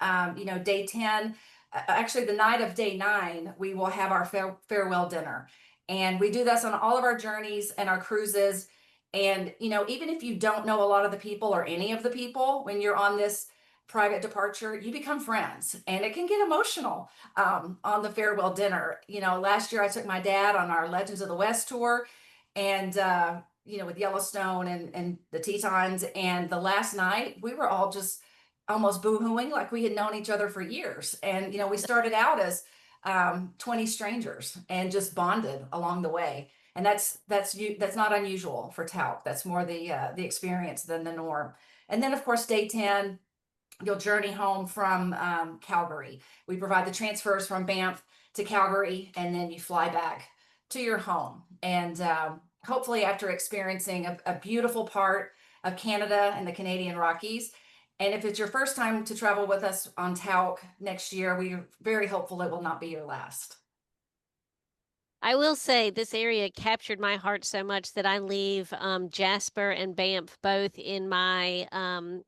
Speaker 3: day 10. Actually, the night of day 9, we will have our farewell dinner, and we do this on all of our journeys and our cruises. And even if you don't know a lot of the people or any of the people, when you're on this private departure, you become friends, and it can get emotional on the farewell dinner. Last year I took my dad on our Legends of the West tour, and with Yellowstone and the Tetons. And the last night, we were all just almost boohooing like we had known each other for years. And, we started out as 20 strangers and just bonded along the way. And that's not unusual for TAUCK. That's more the experience than the norm. And then, of course, day 10, you'll journey home from Calgary. We provide the transfers from Banff to Calgary, and then you fly back to your home. And hopefully, after experiencing a beautiful part of Canada and the Canadian Rockies, and if it's your first time to travel with us on TAUCK next year, we're very hopeful it will not be your last.
Speaker 2: I will say this area captured my heart so much that I leave Jasper and Banff both in my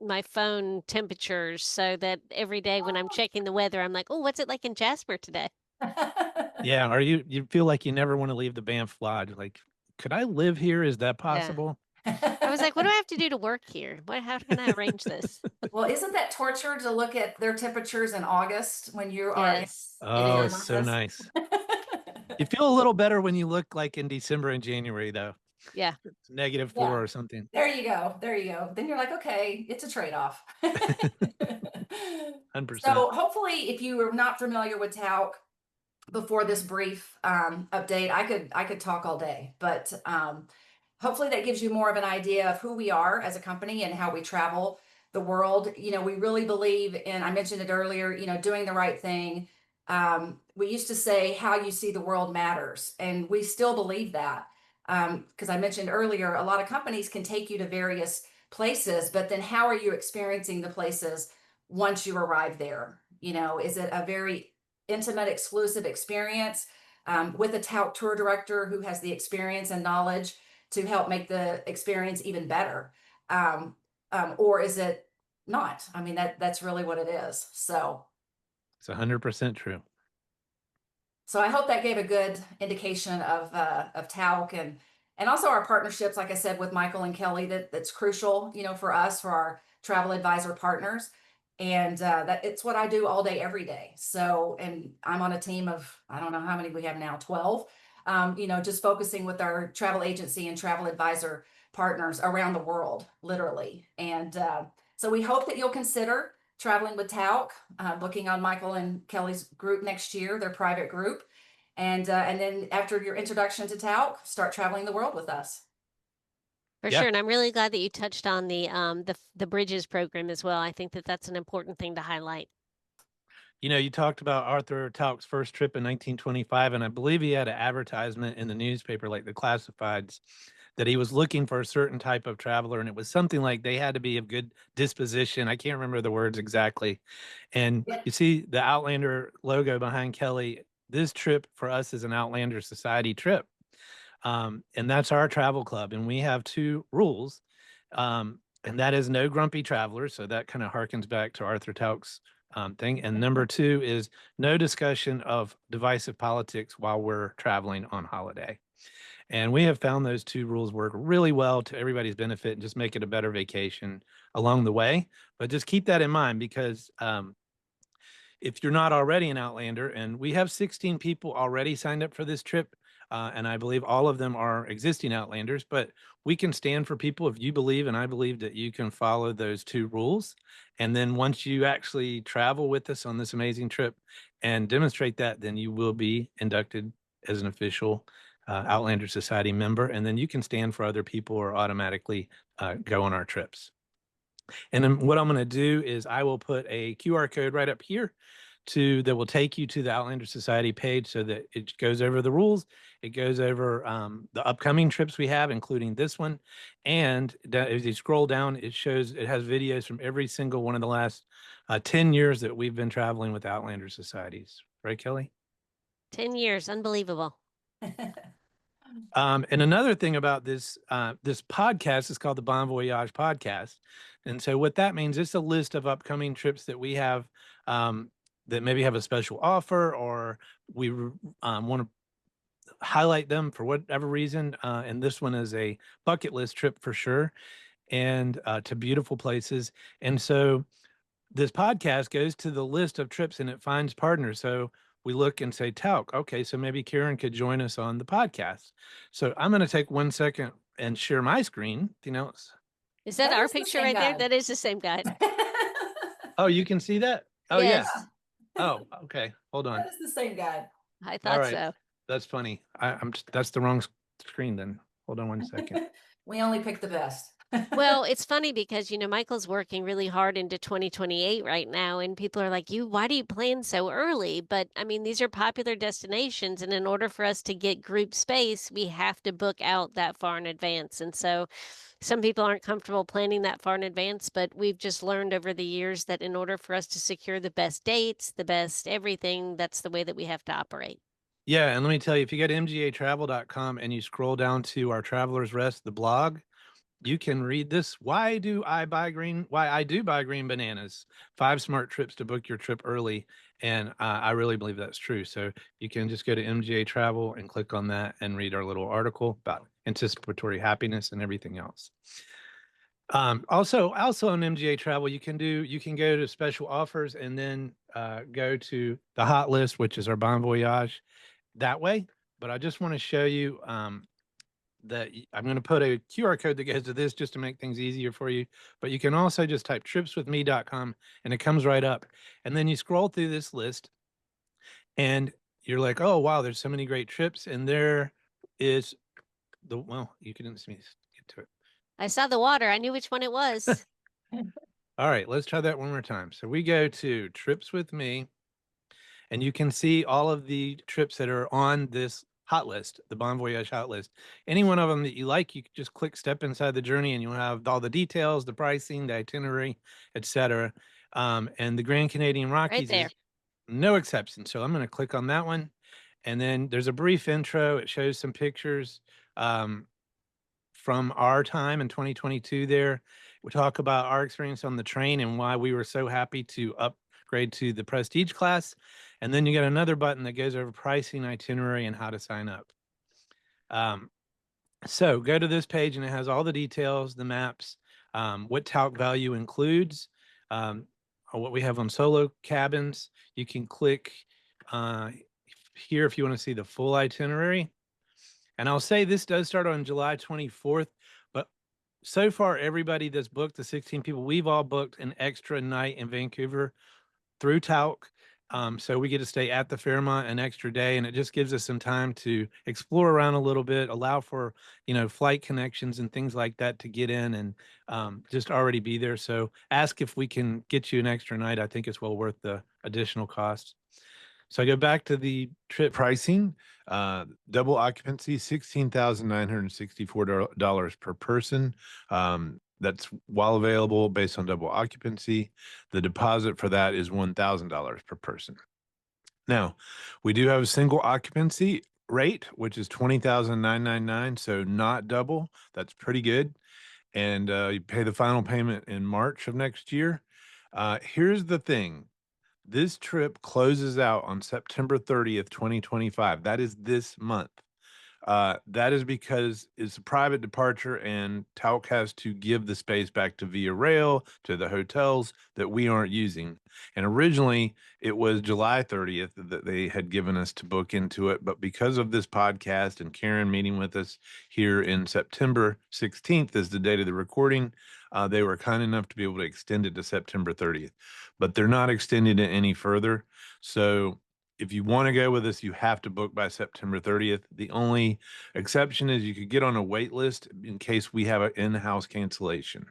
Speaker 2: my phone temperatures, so that every day when I'm checking the weather, I'm like, oh, what's it like in Jasper today?
Speaker 1: Yeah. Are you feel like you never want to leave the Banff Lodge? Like, could I live here? Is that
Speaker 2: Yeah.
Speaker 1: possible?
Speaker 2: I was like, what do I have to do to work here? How can I arrange this?
Speaker 3: Well, isn't that torture to look at their temperatures in August when you are
Speaker 2: Yes, it
Speaker 3: in
Speaker 1: Oh,
Speaker 3: your
Speaker 1: it's
Speaker 2: is.
Speaker 1: so
Speaker 3: office?
Speaker 1: nice. You feel a little better when you look like in December and January, though.
Speaker 2: Yeah.
Speaker 1: It's -4
Speaker 3: Yeah.
Speaker 1: or something.
Speaker 3: There you go. There you go. Then you're like, okay, it's a trade-off.
Speaker 1: 100%.
Speaker 3: So hopefully, if you are not familiar with TAUCK, before this brief update, I could talk all day, but hopefully that gives you more of an idea of who we are as a company and how we travel the world. You know, we really believe in, I mentioned it earlier, you know, doing the right thing. We used to say how you see the world matters, and we still believe that. Because I mentioned earlier, a lot of companies can take you to various places, but then how are you experiencing the places once you arrive there? You know, is it a very intimate, exclusive experience with a tout tour director who has the experience and knowledge to help make the experience even better? Or is it not? I mean, that's really what it is.
Speaker 1: It's 100% true.
Speaker 3: So I hope that gave a good indication of TAUC and also our partnerships, like I said, with Michael and Kelly, that's crucial, you know, for us, for our travel advisor partners. And that it's what I do all day, every day. So, and I'm on a team of, I don't know how many we have now, 12, you know, just focusing with our travel agency and travel advisor partners around the world, literally. And so we hope that you'll consider traveling with TAUC, booking on Michael and Kelly's group next year, their private group. And then after your introduction to TAUC, start traveling the world with us.
Speaker 2: For
Speaker 1: Yeah.
Speaker 2: sure, and I'm really glad that you touched on the Bridges program as well. I think that that's an important thing to highlight.
Speaker 1: You know, you talked about Arthur Tauck's first trip in 1925, and I believe he had an advertisement in the newspaper, like the classifieds, that he was looking for a certain type of traveler, and it was something like they had to be of good disposition. I can't remember the words exactly. And
Speaker 3: Yeah.
Speaker 1: you see the Outlander logo behind Kelly. This trip for us is an Outlander Society trip. And that's our travel club. And we have two rules. And that is no grumpy travelers. So that kind of harkens back to Arthur Tauck's thing. And number two is no discussion of divisive politics while we're traveling on holiday. And we have found those two rules work really well to everybody's benefit and just make it a better vacation along the way. But just keep that in mind because if you're not already an Outlander, and we have 16 people already signed up for this trip, and I believe all of them are existing Outlanders, but we can stand for people if you believe, and I believe that you can follow those two rules. And then once you actually travel with us on this amazing trip and demonstrate that, then you will be inducted as an official Outlander Society member. And then you can stand for other people or automatically go on our trips. And then what I'm going to do is I will put a QR code right up here that will take you to the Outlander Society page so that it goes over the rules. It goes over the upcoming trips we have, including this one. And as you scroll down, it has videos from every single one of the last 10 years that we've been traveling with Outlander Societies. Right, Kelly?
Speaker 2: 10 years, unbelievable.
Speaker 1: And another thing about this podcast is called the Bon Voyage Podcast. And so what that means, it's a list of upcoming trips that we have that maybe have a special offer or we want to highlight them for whatever reason. And this one is a bucket list trip for sure and to beautiful places. And so this podcast goes to the list of trips and it finds partners. So we look and say, TAUCK, okay, so maybe Karen could join us on the podcast. So I'm going to take 1 second and share my screen. You know,
Speaker 2: Is that
Speaker 3: That
Speaker 2: our
Speaker 3: is the
Speaker 2: picture
Speaker 3: same
Speaker 2: right there?
Speaker 3: guy.
Speaker 2: That is the same guy.
Speaker 1: oh, you can see that? Oh,
Speaker 2: Yes,
Speaker 1: yeah. Oh, okay. Hold on.
Speaker 3: That is the same guy.
Speaker 2: I
Speaker 1: All
Speaker 2: thought
Speaker 1: right.
Speaker 2: so.
Speaker 1: That's funny. That's the wrong screen then. Hold on 1 second.
Speaker 3: We only pick the best.
Speaker 2: Well, it's funny because, you know, Michael's working really hard into 2028 right now, and people are like, why do you plan so early? But I mean, these are popular destinations, and in order for us to get group space, we have to book out that far in advance. And so some people aren't comfortable planning that far in advance, but we've just learned over the years that in order for us to secure the best dates, the best everything, that's the way that we have to operate.
Speaker 1: Yeah, and let me tell you, if you go to mgatravel.com and you scroll down to our Traveler's Rest, the blog, you can read this. Why I do buy green bananas. 5 smart trips to book your trip early. And I really believe that's true. So you can just go to MGA Travel and click on that and read our little article about anticipatory happiness and everything else. Also on MGA Travel, you can go to special offers and then go to the hot list, which is our Bon Voyage that way. But I just want to show you that I'm going to put a QR code that goes to this just to make things easier for you. But you can also just type tripswithme.com and it comes right up. And then you scroll through this list and you're like, oh, wow, there's so many great trips. And there is you couldn't see me get to it.
Speaker 2: I saw the water. I knew which one it was.
Speaker 1: All right, let's try that one more time. So we go to Trips with Me, and you can see all of the trips that are on this hot list, the Bon Voyage hot list. Any one of them that you like, you can just click Step Inside the Journey, and you'll have all the details, the pricing, the itinerary, etc. And the Grand Canadian Rockies
Speaker 2: there.
Speaker 1: is no exception. So I'm going to click on that one, and then there's a brief intro. It shows some pictures from our time in 2022 there. We talk about our experience on the train and why we were so happy to upgrade to the Prestige class. And then you get another button that goes over pricing, itinerary, and how to sign up. So go to this page and it has all the details, the maps, what TAUCK value includes, what we have on solo cabins. You can click here if you want to see the full itinerary. And I'll say this does start on July 24th, but so far, everybody that's booked, the 16 people, we've all booked an extra night in Vancouver through TAUCK. So we get to stay at the Fairmont an extra day, and it just gives us some time to explore around a little bit, allow for, flight connections and things like that to get in and just already be there. So ask if we can get you an extra night. I think it's well worth the additional cost. So I go back to the trip
Speaker 5: pricing. Double occupancy, $16,964 per person. That's while available based on double occupancy. The deposit for that is $1,000 per person. Now, we do have a single occupancy rate, which is $20,999, so not double. That's pretty good. And you pay the final payment in March of next year. Here's the thing. This trip closes out on September 30th, 2025. That is this month. That is because it's a private departure and TAUCK has to give the space back to Via Rail, to the hotels that we aren't using. And originally it was July 30th that they had given us to book into it. But because of this podcast and Karen meeting with us here in September 16th is the date of the recording, they were kind enough to be able to extend it to September 30th. But they're not extending it any further. So if you want to go with us, you have to book by September 30th. The only exception is you could get on a wait list in case we have an in-house cancellation.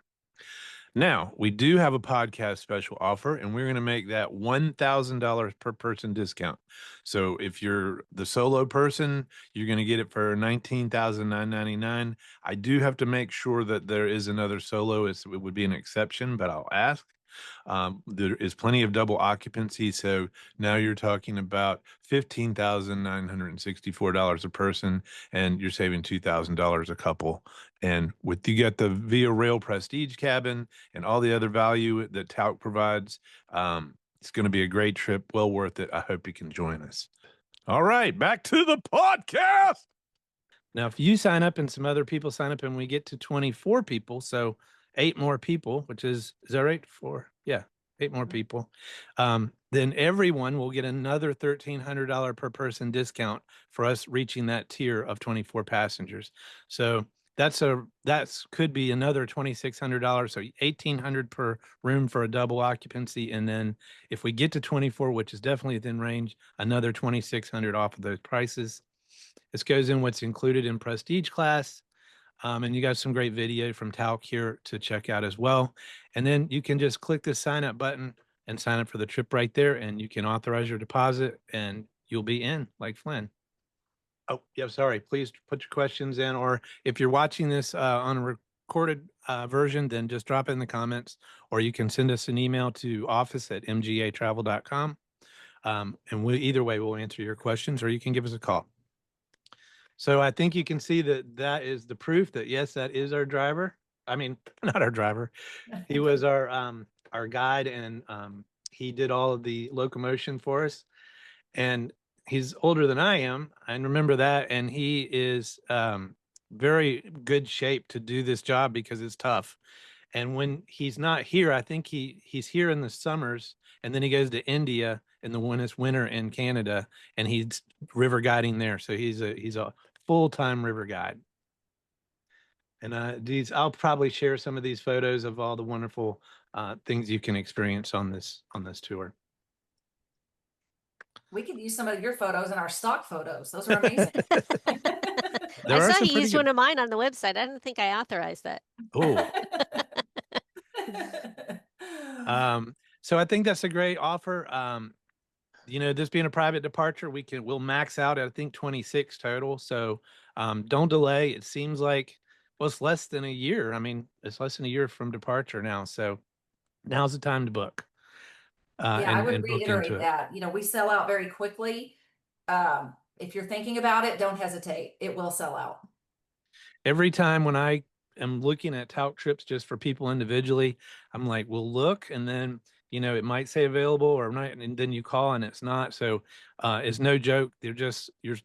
Speaker 5: Now, we do have a podcast special offer, and we're going to make that $1,000 per person discount. So if you're the solo person, you're going to get it for $19,999. I do have to make sure that there is another solo. It would be an exception, but I'll ask. There is plenty of double occupancy. So now you're talking about $15,964 a person, and you're saving $2,000 a couple. And you got the Via Rail Prestige cabin and all the other value that TAUCK provides. It's going to be a great trip. Well worth it. I hope you can join us. All right, back to the podcast.
Speaker 1: Now, if you sign up and some other people sign up and we get to 24 people, so 8 more people, which is that right? 8 more people. Then everyone will get another $1,300 per person discount for us reaching that tier of 24 passengers. So that could be another $2,600. So $1,800 per room for a double occupancy. And then if we get to 24, which is definitely within range, another $2,600 off of those prices. This goes in what's included in Prestige class. And you got some great video from TAUCK here to check out as well. And then you can just click the sign up button and sign up for the trip right there. And you can authorize your deposit and you'll be in like Flynn. Oh, yeah, sorry. Please put your questions in. Or if you're watching this on a recorded version, then just drop it in the comments. Or you can send us an email to office@mgatravel.com. And either way, we'll answer your questions, or you can give us a call. So I think you can see that that is the proof that, yes, that is our driver. I mean, not our driver. He was our guide, and he did all of the locomotion for us. And he's older than I am. I remember that. And he is very good shape to do this job because it's tough. And when he's not here, I think he's here in the summers, and then he goes to India in the winter in Canada, and he's river guiding there. So he's a full-time river guide. And I'll probably share some of these photos of all the wonderful things you can experience on this tour.
Speaker 3: We could use some of your photos in our stock photos. Those are amazing.
Speaker 2: I saw you used one of mine on the website. I don't think I authorized that.
Speaker 1: Oh. So I think that's a great offer. This being a private departure, we'll max out at, I think, 26 total. So don't delay. It seems like, well, it's less than a year. I mean, it's less than a year from departure now. So now's the time to book.
Speaker 3: I would
Speaker 1: and book into
Speaker 3: reiterate
Speaker 1: it.
Speaker 3: that. We sell out very quickly. If you're thinking about it, don't hesitate. It will sell out.
Speaker 1: Every time when I am looking at TAUCK trips just for people individually, I'm like, we'll look, and then it might say available or not, and then you call and it's not. So it's no joke. You're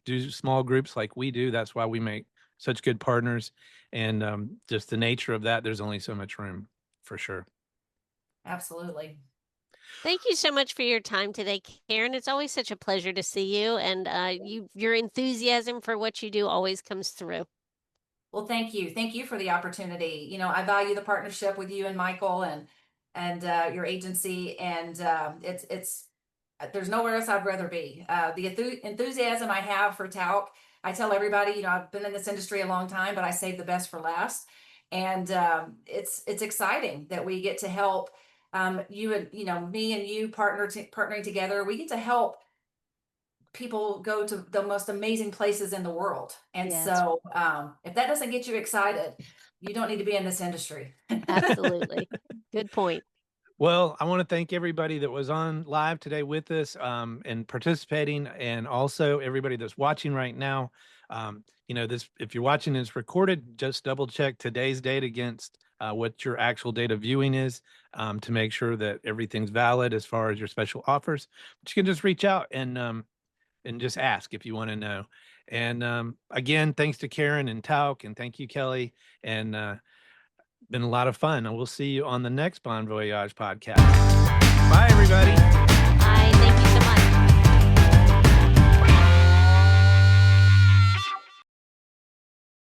Speaker 1: do small groups like we do. That's why we make such good partners, and just the nature of that, there's only so much room for sure.
Speaker 3: Absolutely.
Speaker 2: Thank you so much for your time today, Karen. It's always such a pleasure to see you, and your enthusiasm for what you do always comes through.
Speaker 3: Well, thank you. Thank you for the opportunity. I value the partnership with you and Michael and your agency, and there's nowhere else I'd rather be. The enthusiasm I have for TAUCK, I tell everybody, I've been in this industry a long time, but I save the best for last. And it's exciting that we get to help you and me and you partnering together. We get to help people go to the most amazing places in the world. And so if that doesn't get you excited, you don't need to be in this industry.
Speaker 2: Absolutely. Good point.
Speaker 1: Well, I want to thank everybody that was on live today with us and participating, and also everybody that's watching right now. If you're watching this recorded, just double check today's date against what your actual date of viewing is to make sure that everything's valid as far as your special offers. But you can just reach out and just ask if you want to know. And again, thanks to Karen and TAUCK, and thank you, Kelly. And been a lot of fun. And we'll see you on the next Bon Voyage podcast. Bye, everybody.